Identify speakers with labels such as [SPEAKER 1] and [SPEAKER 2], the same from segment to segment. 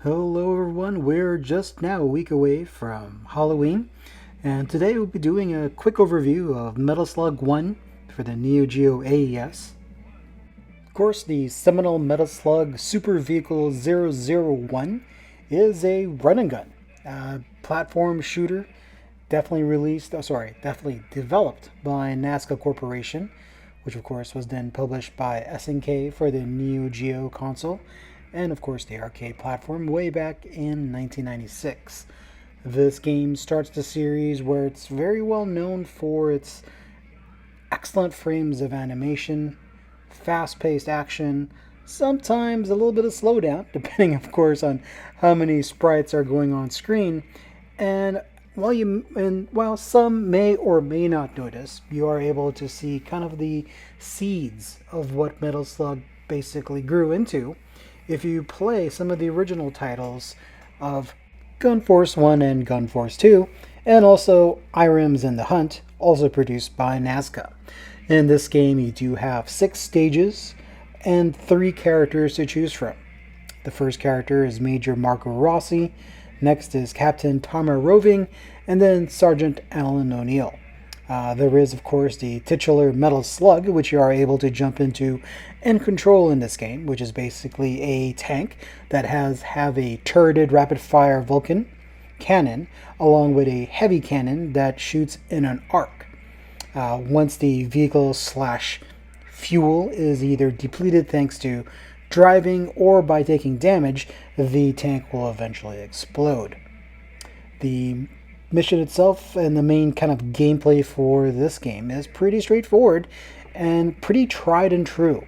[SPEAKER 1] Hello everyone, we're just now a week away from Halloween, and today we'll be doing a quick overview of Metal Slug 1 for the Neo Geo AES. Of course, the seminal Metal Slug Super Vehicle 001 is a run and gun platform shooter, definitely developed by Nazca Corporation, which of course was then published by SNK for the Neo Geo console, and of course the arcade platform way back in 1996. This game starts the series where it's very well known for its excellent frames of animation, fast-paced action, sometimes a little bit of slowdown, depending, of course, on how many sprites are going on screen. And while some may or may not notice, you are able to see kind of the seeds of what Metal Slug basically grew into if you play some of the original titles of Gun Force 1 and Gun Force 2, and also Irams and the Hunt, also produced by Nazca. In this game, you do have 6 stages and 3 characters to choose from. The first character is Major Marco Rossi, next is Captain Tama Roving, and then Sergeant Alan O'Neill. There is, of course, the titular Metal Slug, which you are able to jump into and control in this game, which is basically a tank that have a turreted rapid-fire Vulcan cannon, along with a heavy cannon that shoots in an arc. Once the vehicle slash fuel is either depleted thanks to driving or by taking damage, the tank will eventually explode. The mission itself and the main kind of gameplay for this game is pretty straightforward and pretty tried and true.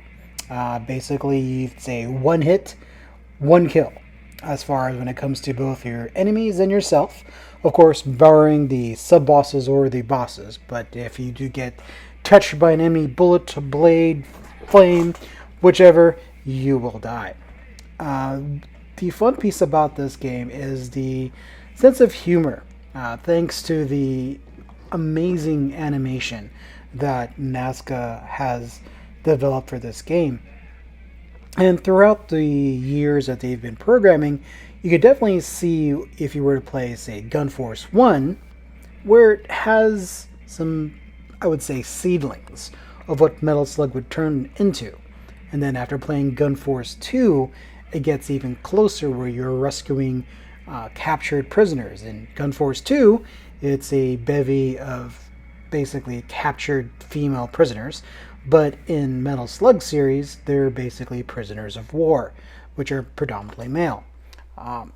[SPEAKER 1] Basically, it's a one hit, one kill as far as when it comes to both your enemies and yourself. Of course, barring the sub-bosses or the bosses, but if you do get touched by an enemy bullet, blade, flame, whichever, you will die. The fun piece about this game is the sense of humor, thanks to the amazing animation that Nazca has developed for this game. And throughout the years that they've been programming, you could definitely see, if you were to play, say, Gun Force 1, where it has some, I would say, seedlings of what Metal Slug would turn into. And then after playing Gun Force 2, it gets even closer where you're rescuing captured prisoners. In Gun Force 2, it's a bevy of basically captured female prisoners, but in Metal Slug series, they're basically prisoners of war, which are predominantly male. And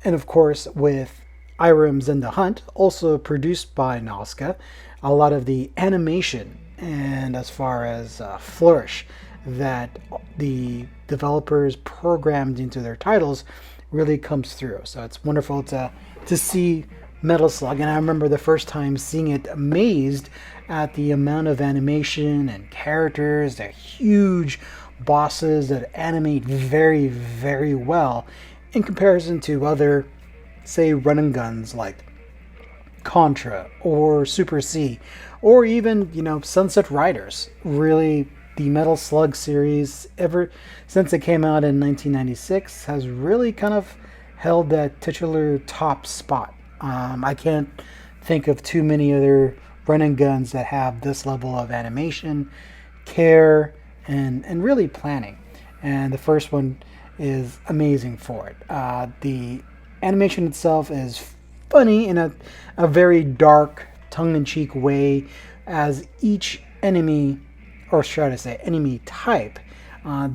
[SPEAKER 1] of course, with Irams and the Hunt, also produced by Nazca, a lot of the animation and as far as flourish that the developers programmed into their titles really comes through. So it's wonderful to see Metal Slug, and I remember the first time seeing it, amazed at the amount of animation and characters, the huge bosses that animate very, very well in comparison to other, say, run and guns like Contra or Super C, or even, Sunset Riders. Really, the Metal Slug series, ever since it came out in 1996, has really kind of held that titular top spot. I can't think of too many other run and guns that have this level of animation, care, and really planning. And the first one is amazing for it. The animation itself is funny in a very dark, tongue-in-cheek way, as each enemy, or should I say enemy type,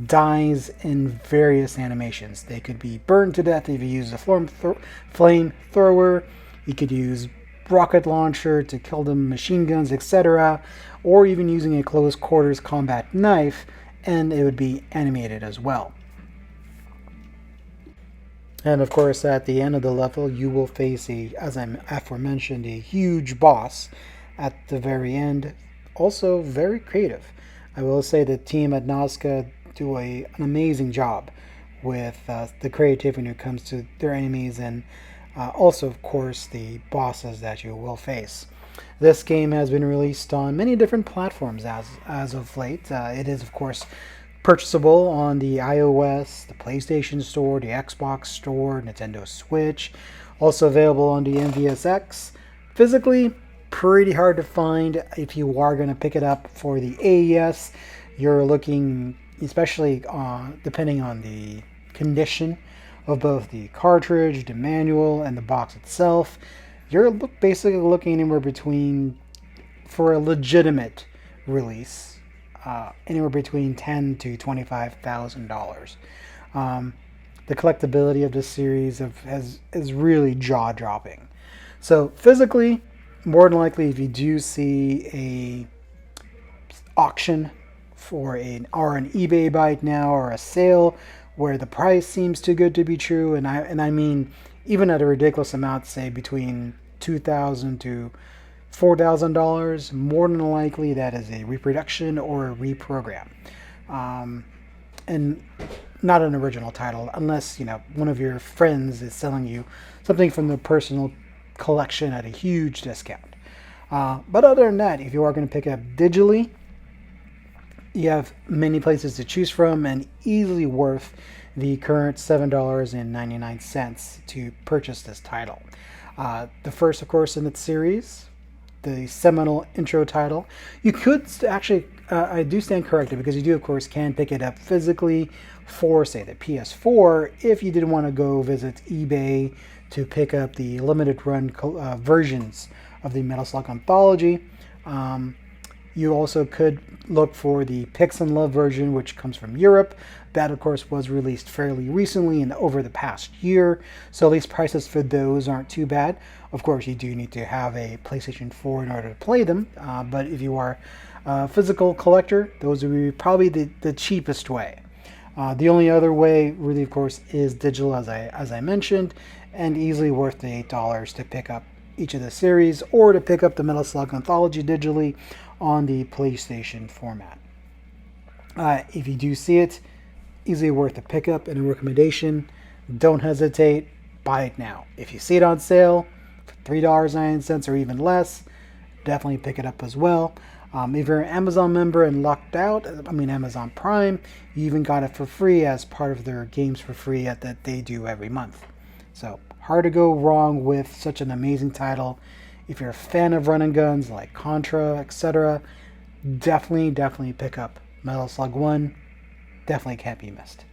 [SPEAKER 1] dies in various animations. They could be burned to death if you use a flamethrower. You could use rocket launcher to kill them, machine guns, etc., or even using a close quarters combat knife, and it would be animated as well. And of course, at the end of the level, you will face as I aforementioned, a huge boss at the very end. Also very creative. I will say the team at Nazca do an amazing job with the creativity when it comes to their enemies, and also, of course, the bosses that you will face. This game has been released on many different platforms as of late. It is, of course, purchasable on the iOS, the PlayStation Store, the Xbox Store, Nintendo Switch. Also available on the MVSX. Physically, pretty hard to find. If you are going to pick it up for the AES, you're looking, especially depending on the condition of both the cartridge, the manual, and the box itself, you're basically looking anywhere between, for a legitimate release, anywhere between $10,000 to $25,000. The collectability of this series is really jaw-dropping. So physically, more than likely, if you do see a auction for an eBay buy now or a sale where the price seems too good to be true, and I mean even at a ridiculous amount, say between $2,000 to $4,000, more than likely that is a reproduction or a reprogram, and not an original title, unless one of your friends is selling you something from the personal collection at a huge discount. But other than that, if you are going to pick it up digitally, you have many places to choose from, and easily worth the current $7.99 to purchase this title. The first, of course, in its series, the seminal intro title. You could actually, I do stand corrected, because you do, of course, can pick it up physically for, say, the PS4 if you didn't want to go visit eBay to pick up the limited run versions of the Metal Slug Anthology. You also could look for the Pix and Love version, which comes from Europe. That, of course, was released fairly recently and over the past year, so at least prices for those aren't too bad. Of course, you do need to have a PlayStation 4 in order to play them, but if you are a physical collector, those would be probably the cheapest way. The only other way, really, of course, is digital, as I mentioned, and easily worth the $8 to pick up each of the series, or to pick up the Metal Slug Anthology digitally on the PlayStation format. If you do see it, easily worth a pickup and a recommendation. Don't hesitate, buy it now. If you see it on sale for $3.99 or even less, definitely pick it up as well. If you're an Amazon member and locked out, Amazon Prime, you even got it for free as part of their games for free that they do every month. So hard to go wrong with such an amazing title. If you're a fan of run and guns like Contra, etc., definitely pick up Metal Slug 1. Definitely can't be missed.